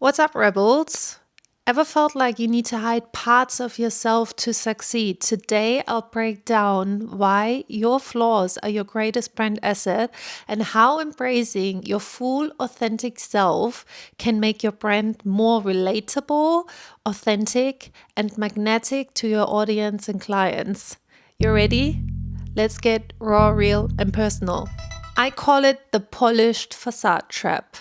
What's up, rebels? Ever felt like you need to hide parts of yourself to succeed? Today, I'll break down why your flaws are your greatest brand asset and how embracing your full, authentic self can make your brand more relatable, authentic, and magnetic to your audience and clients. You ready? Let's get raw, real, and personal. I call it the polished facade trap.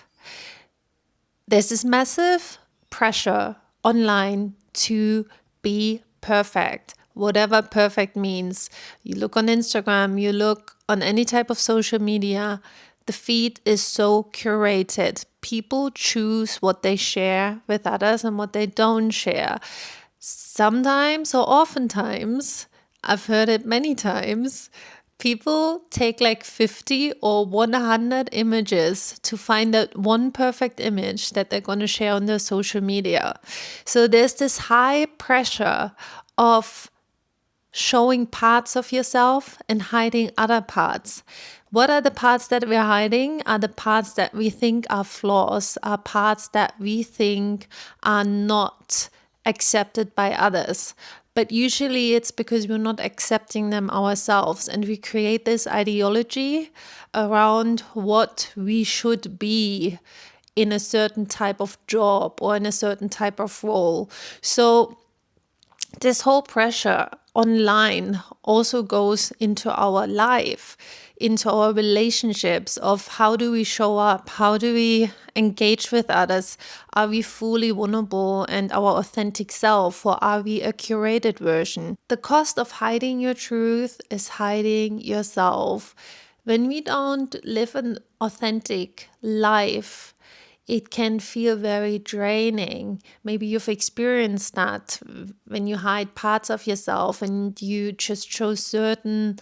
There's this massive pressure online to be perfect, whatever perfect means. You look on Instagram, you look on any type of social media, the feed is so curated. People choose what they share with others and what they don't share. Sometimes or oftentimes, I've heard it many times, people take like 50 or 100 images to find that one perfect image that they're going to share on their social media. So there's this high pressure of showing parts of yourself and hiding other parts. What are the parts that we're hiding? Are the parts that we think are flaws, are parts that we think are not accepted by others. But usually it's because we're not accepting them ourselves, and we create this ideology around what we should be in a certain type of job or in a certain type of role. So this whole pressure online also goes into our life, into our relationships of how do we show up? How do we engage with others? Are we fully vulnerable and our authentic self, or are we a curated version? The cost of hiding your truth is hiding yourself. When we don't live an authentic life, it can feel very draining. Maybe you've experienced that when you hide parts of yourself and you just show certain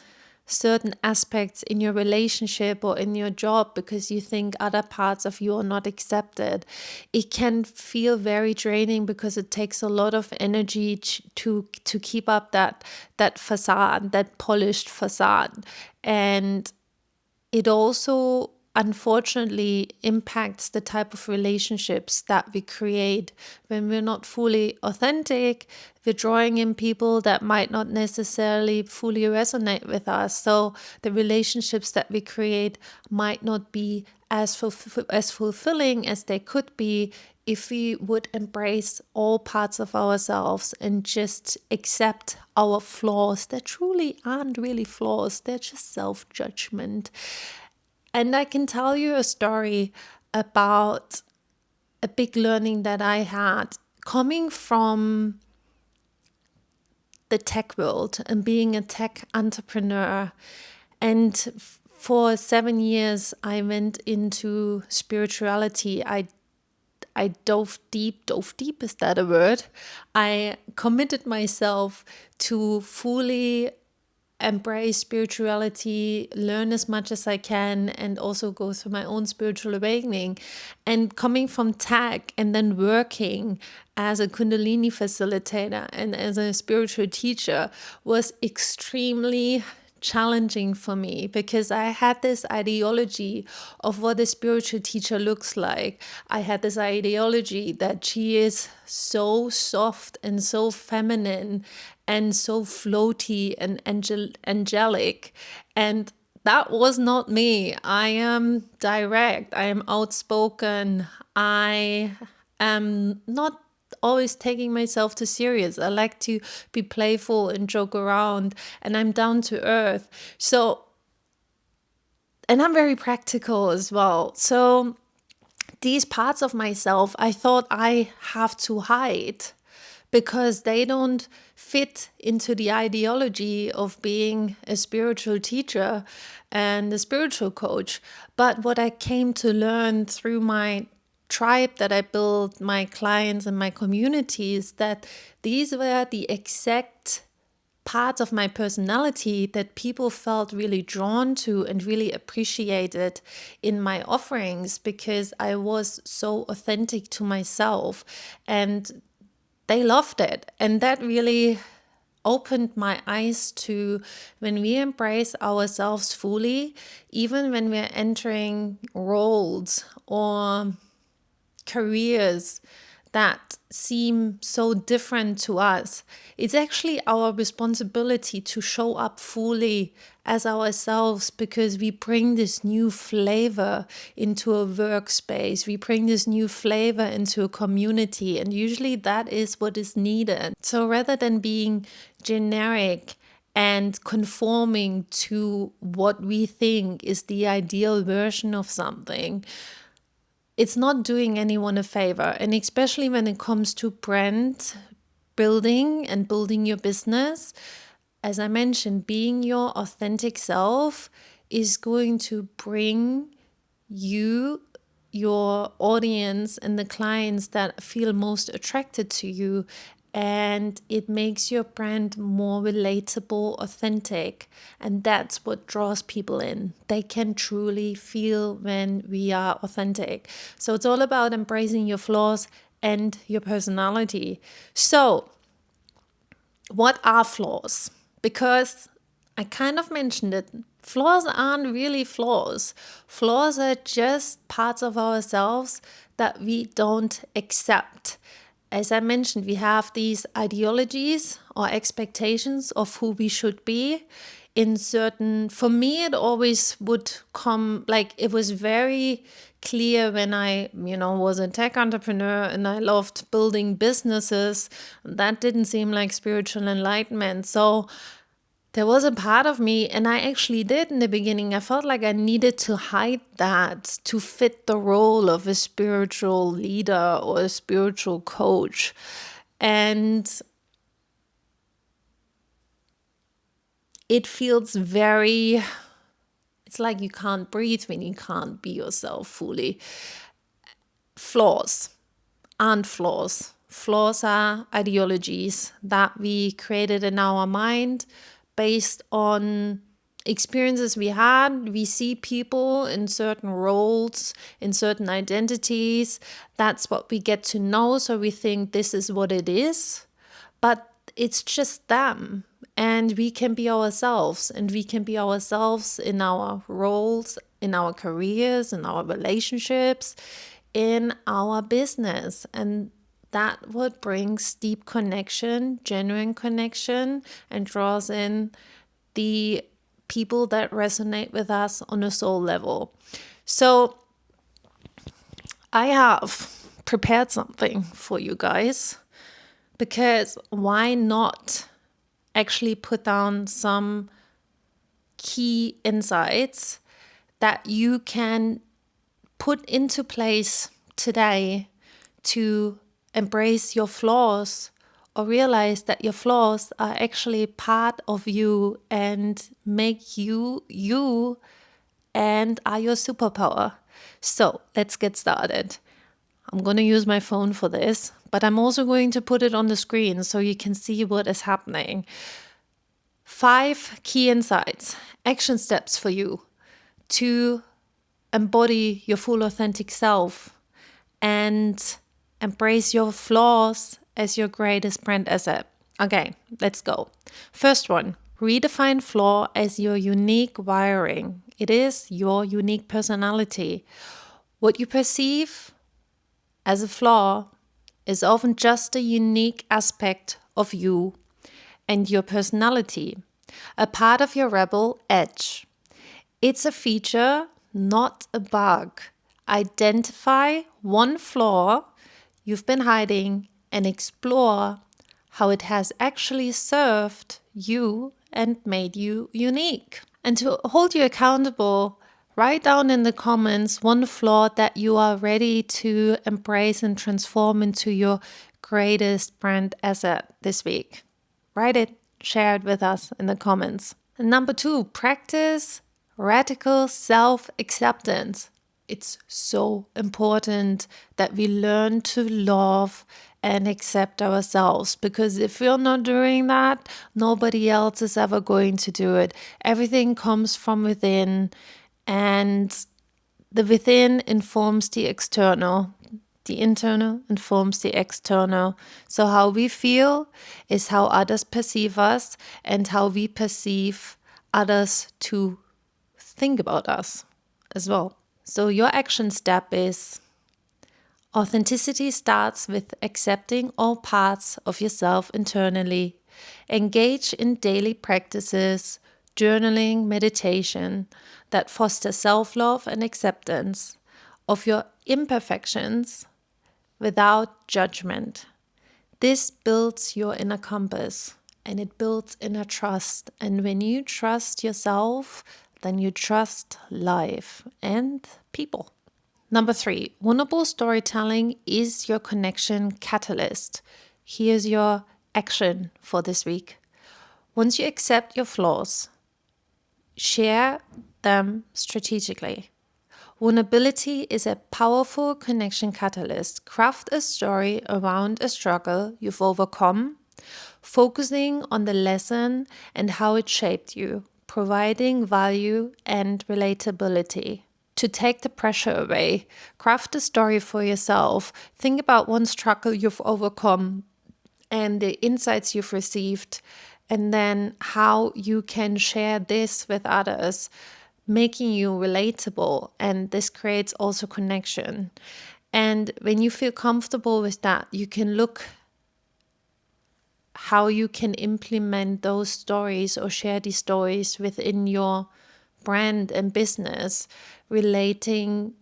aspects in your relationship or in your job because you think other parts of you are not accepted. It can feel very draining because it takes a lot of energy to keep up that facade, that polished facade. And it also unfortunately impacts the type of relationships that we create. When we're not fully authentic, we're drawing in people that might not necessarily fully resonate with us. So the relationships that we create might not be as fulfilling as they could be if we would embrace all parts of ourselves and just accept our flaws that truly aren't really flaws, they're just self-judgment. And I can tell you a story about a big learning that I had coming from the tech world and being a tech entrepreneur. And for 7 years, I went into spirituality. I dove deep, is that a word? I committed myself to fully embrace spirituality, learn as much as I can, and also go through my own spiritual awakening. And coming from tech and then working as a Kundalini facilitator and as a spiritual teacher was extremely challenging for me because I had this ideology of what a spiritual teacher looks like. I had this ideology that she is so soft and so feminine and so floaty and angelic. And that was not me. I am direct. I am outspoken. I am not always taking myself too serious. I like to be playful and joke around, and I'm down to earth. So, and I'm very practical as well. So these parts of myself, I thought I have to hide because they don't fit into the ideology of being a spiritual teacher and a spiritual coach. But what I came to learn through my tribe that I built, my clients and my communities, that these were the exact parts of my personality that people felt really drawn to and really appreciated in my offerings because I was so authentic to myself, and they loved it. And that really opened my eyes to when we embrace ourselves fully, even when we're entering roles or careers that seem so different to us, it's actually our responsibility to show up fully as ourselves, because we bring this new flavor into a workspace. We bring this new flavor into a community, and usually that is what is needed. So rather than being generic and conforming to what we think is the ideal version of something, it's not doing anyone a favor. And especially when it comes to brand building and building your business, as I mentioned, being your authentic self is going to bring you, your audience, and the clients that feel most attracted to you. And it makes your brand more relatable, authentic. And that's what draws people in. They can truly feel when we are authentic. So it's all about embracing your flaws and your personality. So what are flaws? Because I kind of mentioned it. Flaws aren't really flaws. Flaws are just parts of ourselves that we don't accept. As I mentioned, we have these ideologies or expectations of who we should be in certain, for me, it always would come, like, it was very clear when I, was a tech entrepreneur and I loved building businesses. That didn't seem like spiritual enlightenment. So there was a part of me, and I actually did in the beginning, I felt like I needed to hide that to fit the role of a spiritual leader or a spiritual coach. And it feels very, it's like you can't breathe when you can't be yourself fully. Flaws aren't flaws. Flaws are ideologies that we created in our mind based on experiences we had. We see people in certain roles, in certain identities. That's what we get to know. So we think this is what it is, but it's just them. And we can be ourselves, and we can be ourselves in our roles, in our careers, in our relationships, in our business. And that what brings deep connection, genuine connection, and draws in the people that resonate with us on a soul level. So I have prepared something for you guys, because why not actually put down some key insights that you can put into place today to embrace your flaws, or realize that your flaws are actually part of you and make you you and are your superpower. So let's get started. I'm going to use my phone for this, but I'm also going to put it on the screen so you can see what is happening. 5 key insights, action steps for you to embody your full authentic self and embrace your flaws as your greatest brand asset. Okay, let's go. First one, redefine flaw as your unique wiring. It is your unique personality. What you perceive as a flaw is often just a unique aspect of you and your personality, a part of your rebel edge. It's a feature, not a bug. Identify one flaw you've been hiding and explore how it has actually served you and made you unique. And to hold you accountable, write down in the comments one flaw that you are ready to embrace and transform into your greatest brand asset this week. Write it, share it with us in the comments. And number 2, practice radical self-acceptance. It's so important that we learn to love and accept ourselves, because if we're not doing that, nobody else is ever going to do it. Everything comes from within, and the within informs the external. The internal informs the external. So how we feel is how others perceive us, and how we perceive others to think about us as well. So your action step is Authenticity starts with accepting all parts of yourself internally. Engage in daily practices, journaling, meditation that foster self-love and acceptance of your imperfections without judgment. This builds your inner compass and it builds inner trust. And when you trust yourself, then you trust life and people. Number 3, vulnerable storytelling is your connection catalyst. Here's your action for this week. Once you accept your flaws, share them strategically. Vulnerability is a powerful connection catalyst. Craft a story around a struggle you've overcome, focusing on the lesson and how it shaped you, providing value and relatability. To take the pressure away, craft a story for yourself. Think about one struggle you've overcome and the insights you've received, and then how you can share this with others, making you relatable. And this creates also connection. And when you feel comfortable with that, you can look how you can implement those stories or share these stories within your brand and business, relating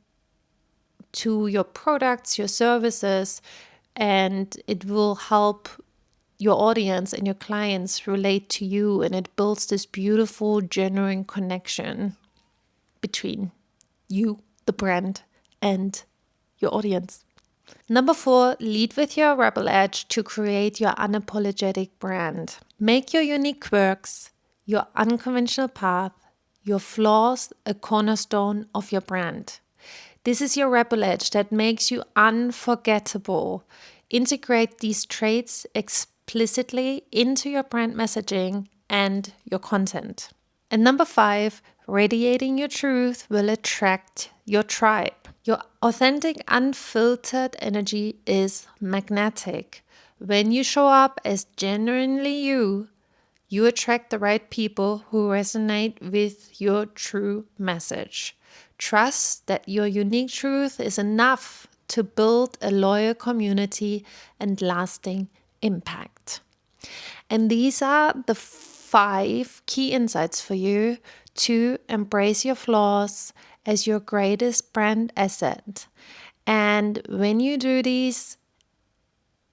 to your products, your services, and it will help your audience and your clients relate to you, and it builds this beautiful, genuine connection between you, the brand, and your audience. Number 4, lead with your rebel edge to create your unapologetic brand. Make your unique quirks, your unconventional path, your flaws a cornerstone of your brand. This is your rebel edge that makes you unforgettable. Integrate these traits explicitly into your brand messaging and your content. And number 5, radiating your truth will attract your tribe. Your authentic, unfiltered energy is magnetic. When you show up as genuinely you, you attract the right people who resonate with your true message. Trust that your unique truth is enough to build a loyal community and lasting impact. And these are the 5 key insights for you to embrace your flaws as your greatest brand asset. And when you do these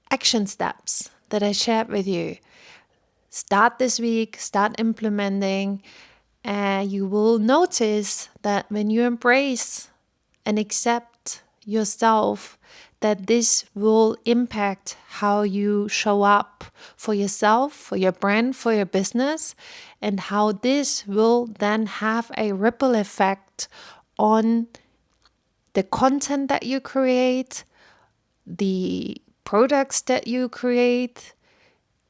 action steps that I shared with you, start this week, start implementing, and you will notice that when you embrace and accept yourself, that this will impact how you show up for yourself, for your brand, for your business, and how this will then have a ripple effect on the content that you create, the products that you create,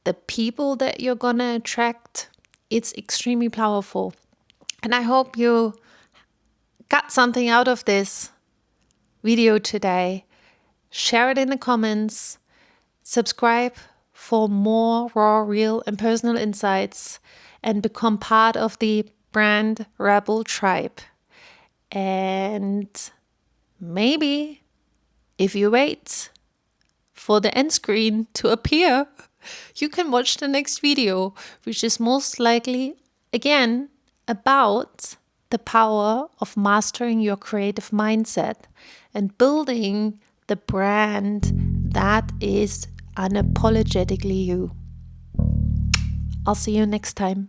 the people that you're gonna attract. It's extremely powerful. And I hope you got something out of this video today. Share it in the comments. Subscribe for more raw, real, and personal insights, and become part of the Brand Rebel tribe. And maybe if you wait for the end screen to appear, you can watch the next video, which is most likely, again, about the power of mastering your creative mindset and building the brand that is unapologetically you. I'll see you next time.